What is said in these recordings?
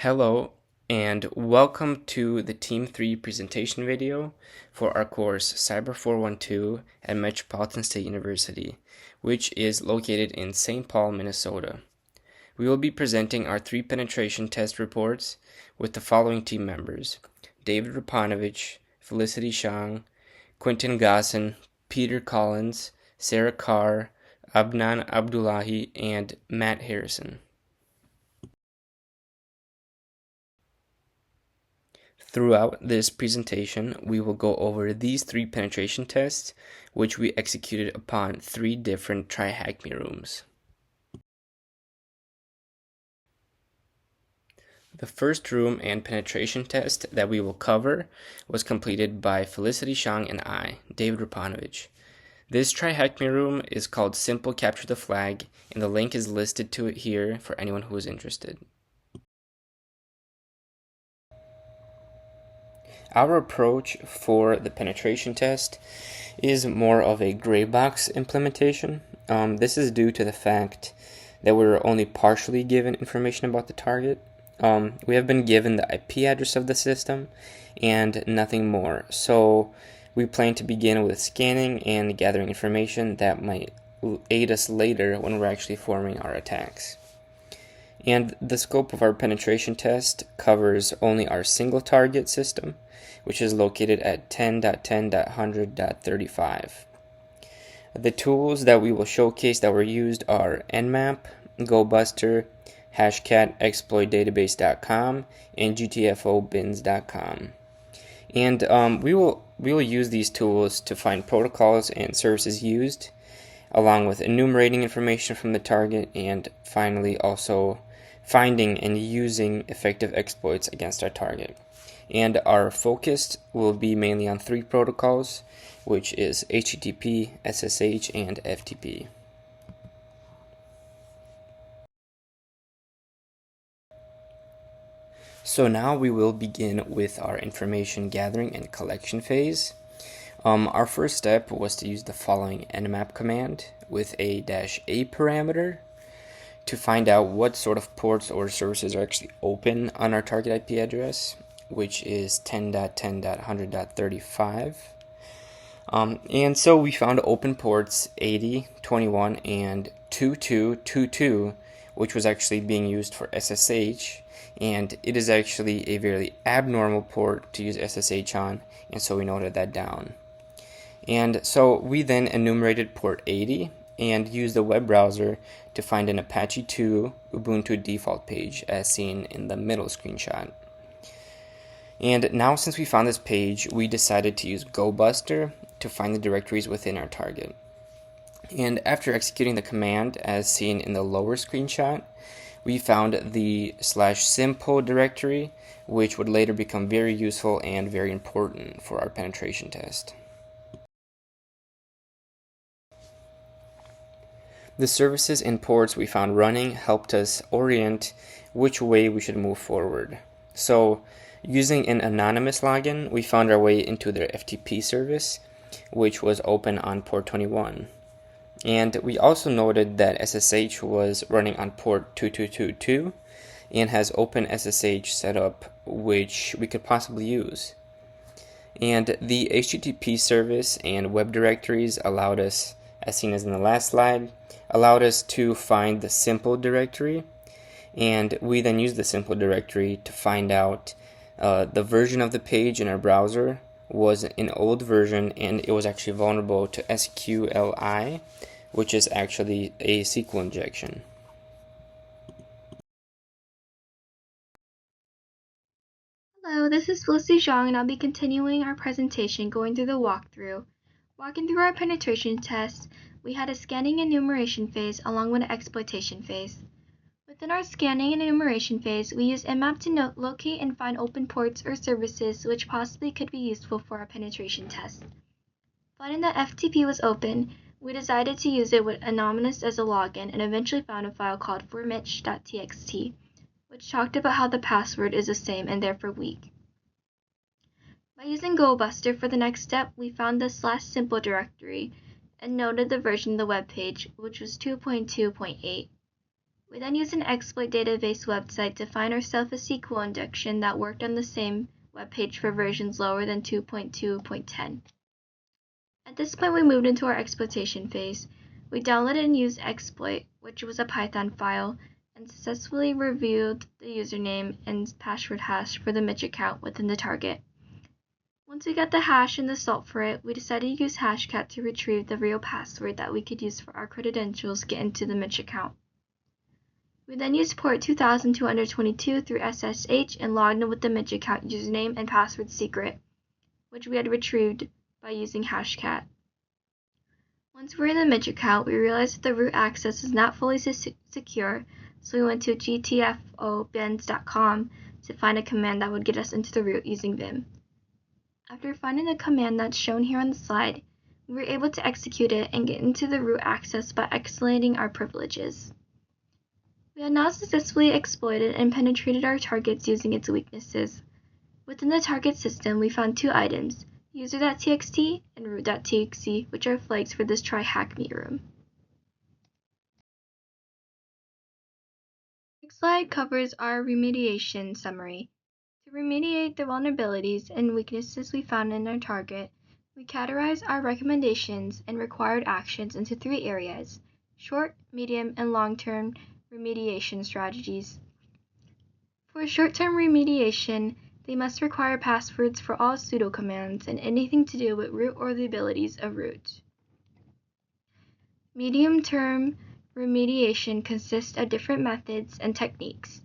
Hello and welcome to the Team 3 presentation video for our course Cyber 412 at Metropolitan State University, which is located in St. Paul, Minnesota. We will be presenting our 3 penetration test reports with the following team members: David Rapanovich, Felicity Shang, Quentin Gossin, Peter Collins, Sarah Carr, Abnan Abdullahi, and Matt Harrison. Throughout this presentation, we will go over these 3 penetration tests, which we executed upon 3 different TryHackMe rooms. The first room and penetration test that we will cover was completed by Felicity Shang and I, David Rapanovich. This TryHackMe room is called Simple Capture the Flag, and the link is listed to it here for anyone who is interested. Our approach for the penetration test is more of a gray box implementation. This is due to the fact that we were only partially given information about the target. We have been given the IP address of the system and nothing more. So we plan to begin with scanning and gathering information that might aid us later when we're actually forming our attacks. And the scope of our penetration test covers only our single target system, which is located at 10.10.100.35. The tools that we will showcase that were used are Nmap, GoBuster, Hashcat, ExploitDatabase.com, and GTFOBins.com. And we will use these tools to find protocols and services used, along with enumerating information from the target, and finally also finding and using effective exploits against our target. And our focus will be mainly on 3 protocols, which is HTTP, SSH, and FTP. So now we will begin with our information gathering and collection phase. Our first step was to use the following nmap command with a -a parameter to find out what sort of ports or services are actually open on our target IP address, which is 10.10.100.35. And so we found open ports 80, 21, and 2222, which was actually being used for SSH, and it is actually a very abnormal port to use SSH on, and so we noted that down. And so we then enumerated port 80 and used the web browser to find an Apache 2 Ubuntu default page as seen in the middle screenshot. And now since we found this page, we decided to use GoBuster to find the directories within our target. And after executing the command as seen in the lower screenshot, we found the /simple directory, which would later become very useful and very important for our penetration test. The services and ports we found running helped us orient which way we should move forward. So, using an anonymous login, we found our way into their FTP service, which was open on port 21. And we also noted that SSH was running on port 2222 and has open SSH setup, which we could possibly use. And the HTTP service and web directories allowed us, as seen as in the last slide, allowed us to find the simple directory, and we then used the simple directory to find out the version of the page in our browser was an old version, and it was actually vulnerable to SQLI, which is actually a SQL injection. Hello, this is Felicity Zhang, and I'll be continuing our presentation going through the walkthrough. Walking through our penetration test, we had a scanning and enumeration phase along with an exploitation phase. Within our scanning and enumeration phase, we used Nmap to locate and find open ports or services which possibly could be useful for our penetration test. Finding that FTP was open, we decided to use it with anonymous as a login and eventually found a file called formich.txt, which talked about how the password is the same and therefore weak. By using GoBuster for the next step, we found the /simple directory and noted the version of the web page, which was 2.2.8. We then used an exploit database website to find ourselves a SQL injection that worked on the same web page for versions lower than 2.2.10. At this point, we moved into our exploitation phase. We downloaded and used exploit, which was a Python file, and successfully revealed the username and password hash for the Mitch account within the target. Once we got the hash and the salt for it, we decided to use Hashcat to retrieve the real password that we could use for our credentials to get into the Mitch account. We then used port 2222 through SSH and logged in with the Mitch account username and password secret, which we had retrieved by using Hashcat. Once we were in the Mitch account, we realized that the root access is not fully secure, so we went to gtfobins.com to find a command that would get us into the root using Vim. After finding the command that's shown here on the slide, we were able to execute it and get into the root access by escalating our privileges. We had now successfully exploited and penetrated our targets using its weaknesses. Within the target system, we found two items, user.txt and root.txt, which are flags for this TryHackMe room. Next slide covers our remediation summary. To remediate the vulnerabilities and weaknesses we found in our target, we categorize our recommendations and required actions into three areas: short, medium, and long-term remediation strategies. For short-term remediation, they must require passwords for all sudo commands and anything to do with root or the abilities of root. Medium-term remediation consists of different methods and techniques.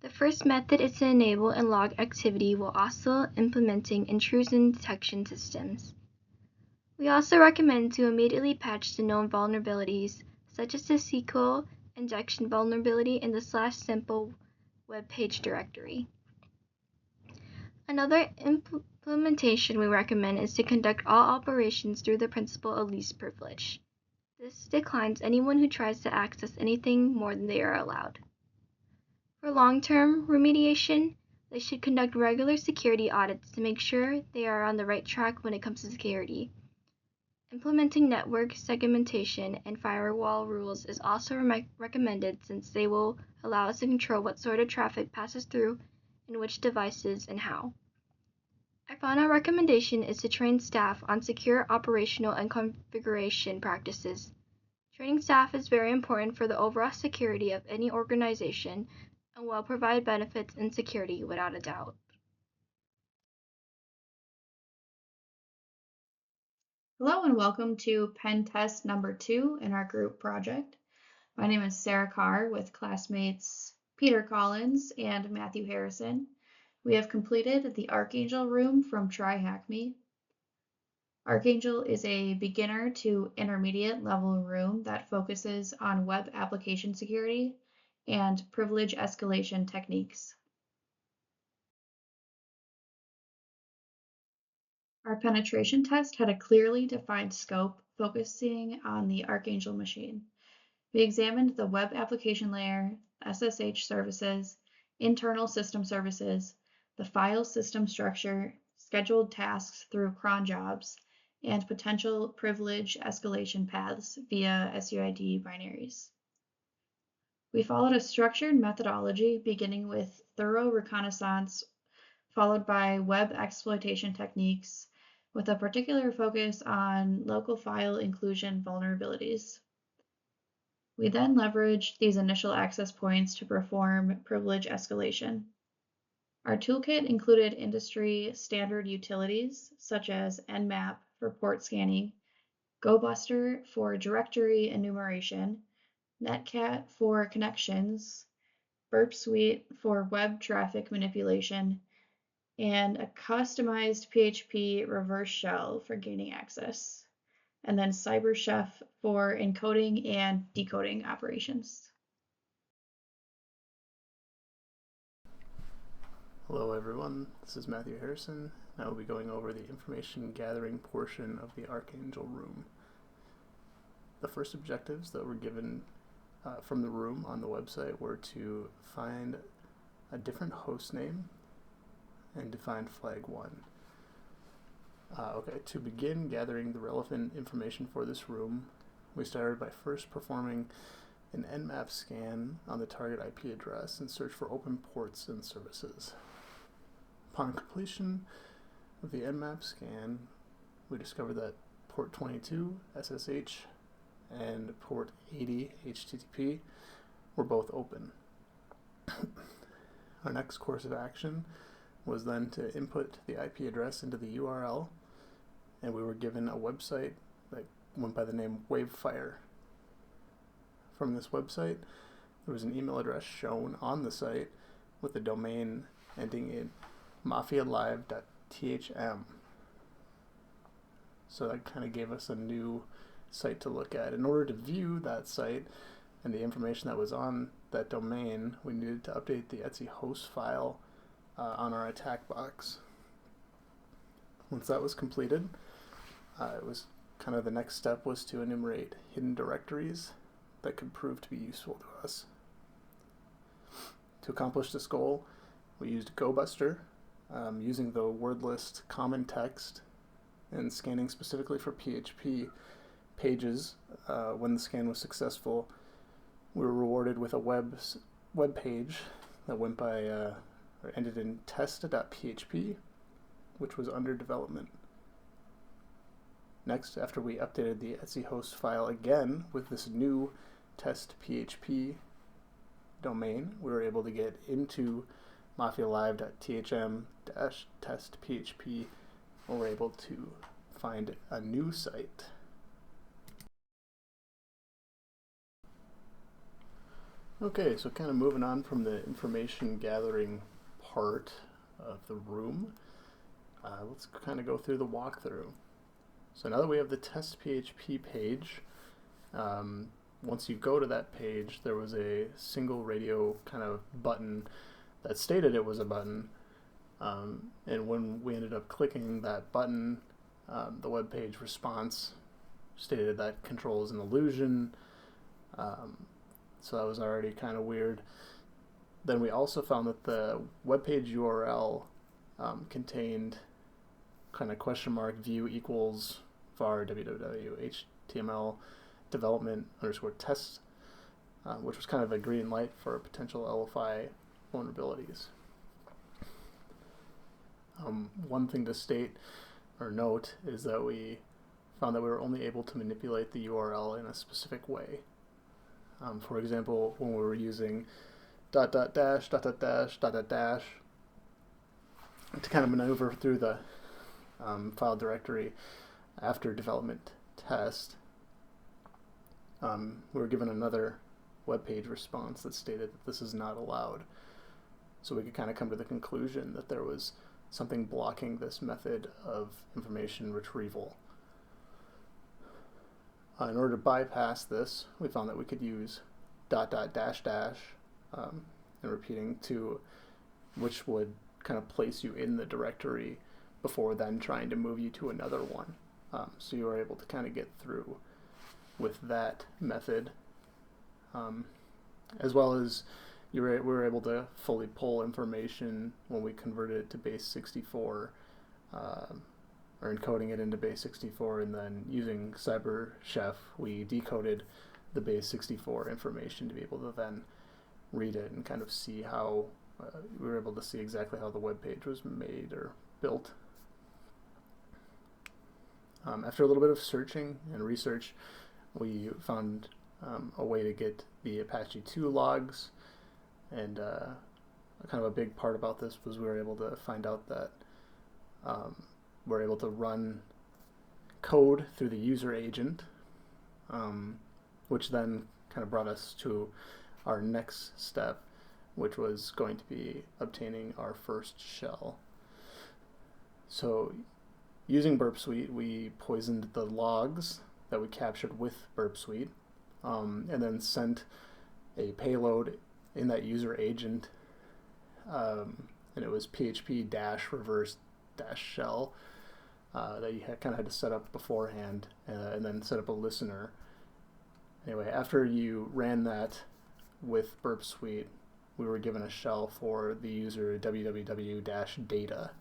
The first method is to enable and log activity while also implementing intrusion detection systems. We also recommend to immediately patch the known vulnerabilities, such as the SQL injection vulnerability in the /simple web page directory. Another implementation we recommend is to conduct all operations through the principle of least privilege. This declines anyone who tries to access anything more than they are allowed. For long-term remediation, they should conduct regular security audits to make sure they are on the right track when it comes to security. Implementing network segmentation and firewall rules is also recommended, since they will allow us to control what sort of traffic passes through and which devices and how. Our final recommendation is to train staff on secure operational and configuration practices. Training staff is very important for the overall security of any organization and will provide benefits in security without a doubt. Hello and welcome to pen test number 2 in our group project. My name is Sarah Carr with classmates Peter Collins and Matthew Harrison. We have completed the Archangel room from TryHackMe. Archangel is a beginner to intermediate level room that focuses on web application security and privilege escalation techniques. Our penetration test had a clearly defined scope focusing on the Archangel machine. We examined the web application layer, SSH services, internal system services, the file system structure, scheduled tasks through cron jobs, and potential privilege escalation paths via SUID binaries. We followed a structured methodology beginning with thorough reconnaissance, followed by web exploitation techniques, with a particular focus on local file inclusion vulnerabilities. We then leveraged these initial access points to perform privilege escalation. Our toolkit included industry standard utilities such as Nmap for port scanning, GoBuster for directory enumeration, Netcat for connections, Burp Suite for web traffic manipulation, and a customized PHP reverse shell for gaining access, and then CyberChef for encoding and decoding operations. Hello everyone, this is Matthew Harrison. I will be going over the information gathering portion of the Archangel room. The first objectives that were given from the room on the website were to find a different host name and define flag 1. To begin gathering the relevant information for this room, we started by first performing an Nmap scan on the target IP address and search for open ports and services. Upon completion of the Nmap scan, we discovered that port 22 SSH and port 80 HTTP were both open. Our next course of action was then to input the IP address into the URL, and we were given a website that went by the name Wavefire. From this website, there was an email address shown on the site with a domain ending in mafialive.thm. So that kind of gave us a new site to look at. In order to view that site and the information that was on that domain, we needed to update the etc host file on our attack box. Once that was completed, it was kind of the next step was to enumerate hidden directories that could prove to be useful to us. To accomplish this goal, we used GoBuster, using the word list common text and scanning specifically for PHP pages. When the scan was successful, we were rewarded with a web page that went by or ended in test.php, which was under development. Next, after we updated the etc host file again with this new test.php domain, we were able to get into mafialive.thm-test.php, and we're able to find a new site. Okay, so kind of moving on from the information gathering part of the room, let's kind of go through the walkthrough. So now that we have the test.php page, once you go to that page, there was a single radio kind of button that stated it was a button, and when we ended up clicking that button, the web page response stated that control is an illusion, so that was already kind of weird. Then we also found that the web page URL contained kind of question mark view equals var www html development _ test, which was kind of a green light for potential LFI vulnerabilities. One thing to state or note is that we found that we were only able to manipulate the URL in a specific way. For example, when we were using ... to kind of maneuver through the file directory after development test, we were given another web page response that stated that this is not allowed. So we could kind of come to the conclusion that there was something blocking this method of information retrieval. In order to bypass this, we found that we could use ... and repeating to, which would kind of place you in the directory before then trying to move you to another one. So you were able to kind of get through with that method, as well as we were able to fully pull information when we converted it to base 64, or encoding it into base 64, and then using CYBR chef, we decoded the base 64 information to be able to then read it and kind of see how we were able to see exactly how the web page was made or built. After a little bit of searching and research, we found a way to get the Apache 2 logs, and kind of a big part about this was we were able to find out that we're able to run code through the user agent, which then kind of brought us to our next step, which was going to be obtaining our first shell. So using Burp Suite, we poisoned the logs that we captured with Burp Suite, and then sent a payload in that user agent, and it was php-reverse-shell that you kind of had to set up beforehand, and then set up a listener. Anyway, after you ran that with Burp Suite, we were given a shell for the user www-data.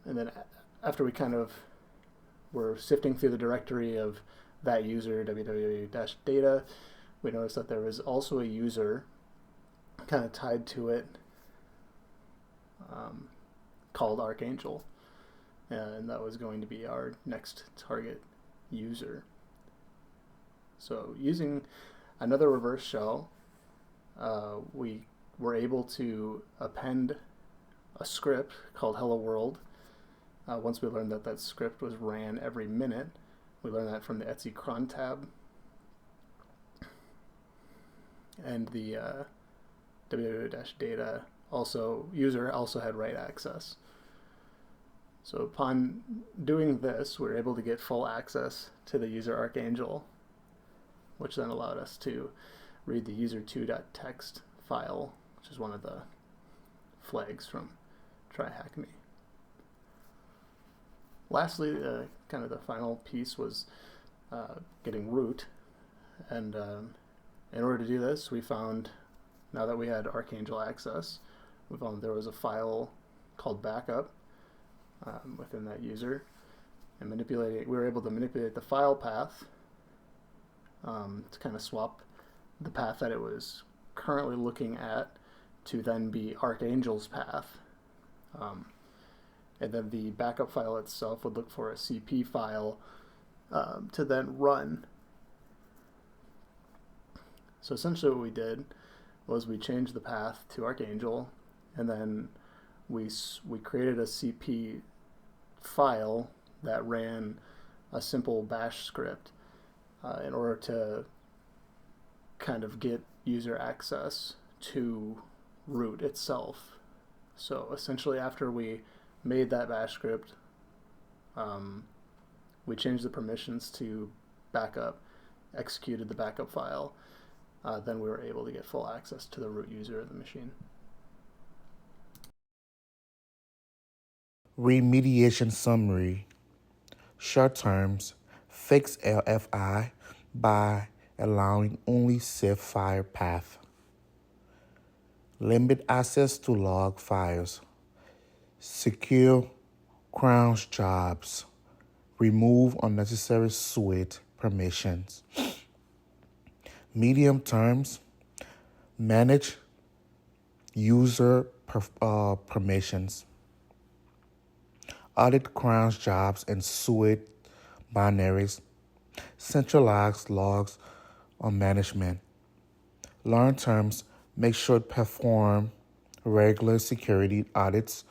And then after we kind of were sifting through the directory of that user, www-data, we noticed that there was also a user kind of tied to it called Archangel, and that was going to be our next target user. So using another reverse shell, we were able to append a script called Hello World. Once we learned that that script was ran every minute, we learned that from the etc cron tab. And the www-data user also had write access. So upon doing this, we were able to get full access to the user Archangel, which then allowed us to read the user2.txt file, which is one of the flags from TryHackMe. Lastly, kind of the final piece was getting root. And in order to do this, we found, now that we had Archangel access, we found there was a file called backup within that user. And we were able to manipulate the file path to kind of swap the path that it was currently looking at to then be Archangel's path. And then the backup file itself would look for a CP file to then run. So essentially what we did was we changed the path to Archangel, and then we created a CP file that ran a simple bash script in order to kind of get user access to root itself. So essentially after we made that bash script, we changed the permissions to backup, executed the backup file, then we were able to get full access to the root user of the machine. Remediation summary. Short terms, fix LFI by allowing only safe file path. Limit access to log files. Secure cron jobs. Remove unnecessary suite permissions. Medium terms, manage user permissions. Audit cron jobs and suite binaries. Centralize logs on management. Long terms, make sure to perform regular security audits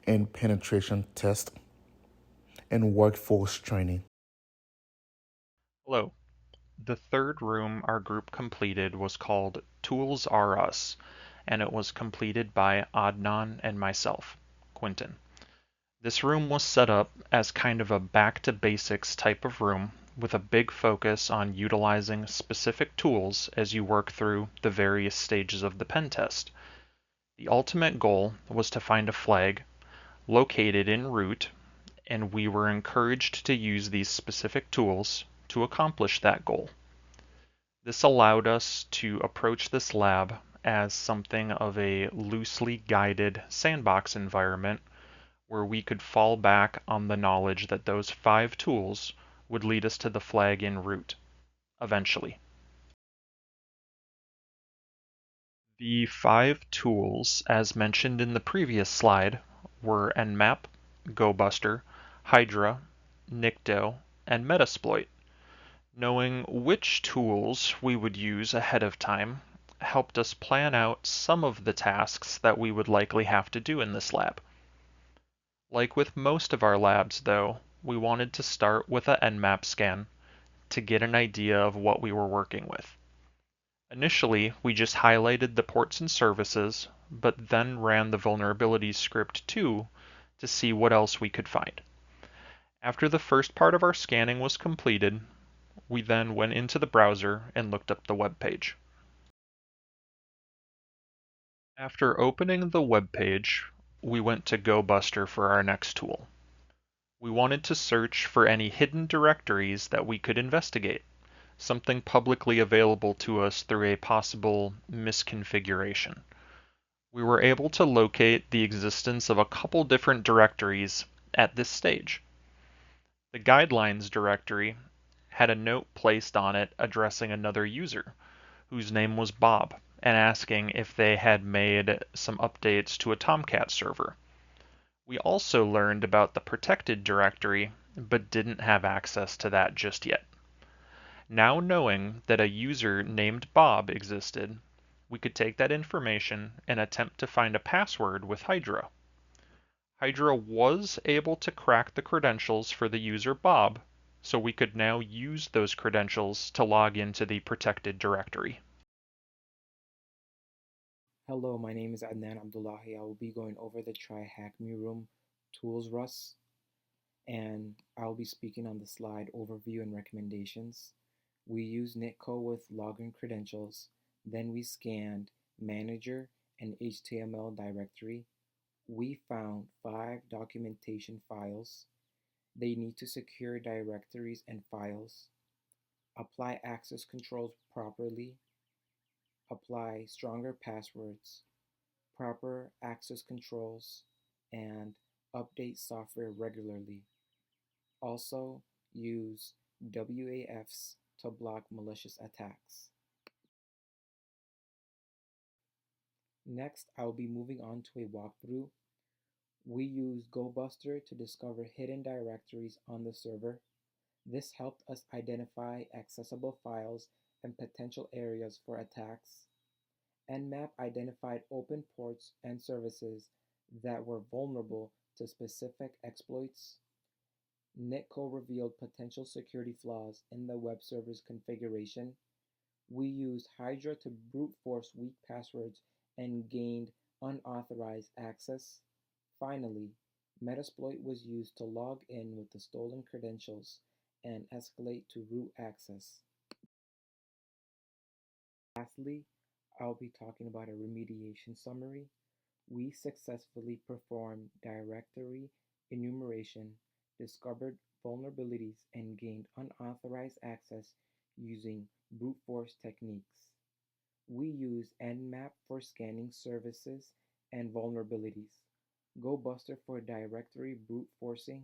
and penetration tests and workforce training. Hello. The third room our group completed was called Tools Are Us, and it was completed by Adnan and myself, Quentin. This room was set up as kind of a back to basics type of room with a big focus on utilizing specific tools as you work through the various stages of the pen test. The ultimate goal was to find a flag located in root, and we were encouraged to use these specific tools to accomplish that goal. This allowed us to approach this lab as something of a loosely guided sandbox environment where we could fall back on the knowledge that those 5 tools would lead us to the flag in root, eventually. The 5 tools, as mentioned in the previous slide, were Nmap, GoBuster, Hydra, Nikto, and Metasploit. Knowing which tools we would use ahead of time helped us plan out some of the tasks that we would likely have to do in this lab. Like with most of our labs, though, we wanted to start with a Nmap scan to get an idea of what we were working with. Initially, we just highlighted the ports and services, but then ran the vulnerabilities script too to see what else we could find. After the first part of our scanning was completed, we then went into the browser and looked up the web page. After opening the web page, we went to GoBuster for our next tool. We wanted to search for any hidden directories that we could investigate, something publicly available to us through a possible misconfiguration. We were able to locate the existence of a couple different directories at this stage. The guidelines directory had a note placed on it addressing another user, whose name was Bob, and asking if they had made some updates to a Tomcat server. We also learned about the protected directory, but didn't have access to that just yet. Now knowing that a user named Bob existed, we could take that information and attempt to find a password with Hydra. Hydra was able to crack the credentials for the user Bob, so we could now use those credentials to log into the protected directory. Hello, my name is Adnan Abdullahi. I will be going over the TryHackMe room tools Rust, and I'll be speaking on the slide overview and recommendations. We used Nitco with login credentials, then we scanned manager and HTML directory. We found 5 documentation files. They need to secure directories and files, apply access controls properly, apply stronger passwords, proper access controls, and update software regularly. Also, use WAFs to block malicious attacks. Next, I will be moving on to a walkthrough. We used GoBuster to discover hidden directories on the server. This helped us identify accessible files and potential areas for attacks. Nmap identified open ports and services that were vulnerable to specific exploits. Nitco revealed potential security flaws in the web server's configuration. We used Hydra to brute force weak passwords and gained unauthorized access. Finally, Metasploit was used to log in with the stolen credentials and escalate to root access. Lastly, I'll be talking about a remediation summary. We successfully performed directory enumeration, discovered vulnerabilities, and gained unauthorized access using brute force techniques. We used Nmap for scanning services and vulnerabilities, GoBuster for directory brute forcing,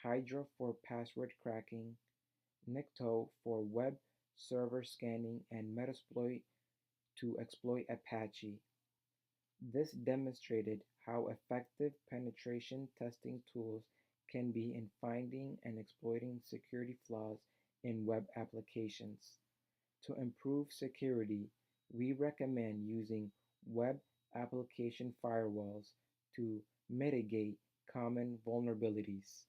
Hydra for password cracking, Nikto for web server scanning, and Metasploit to exploit Apache. This demonstrated how effective penetration testing tools can be in finding and exploiting security flaws in web applications. To improve security, we recommend using web application firewalls to mitigate common vulnerabilities.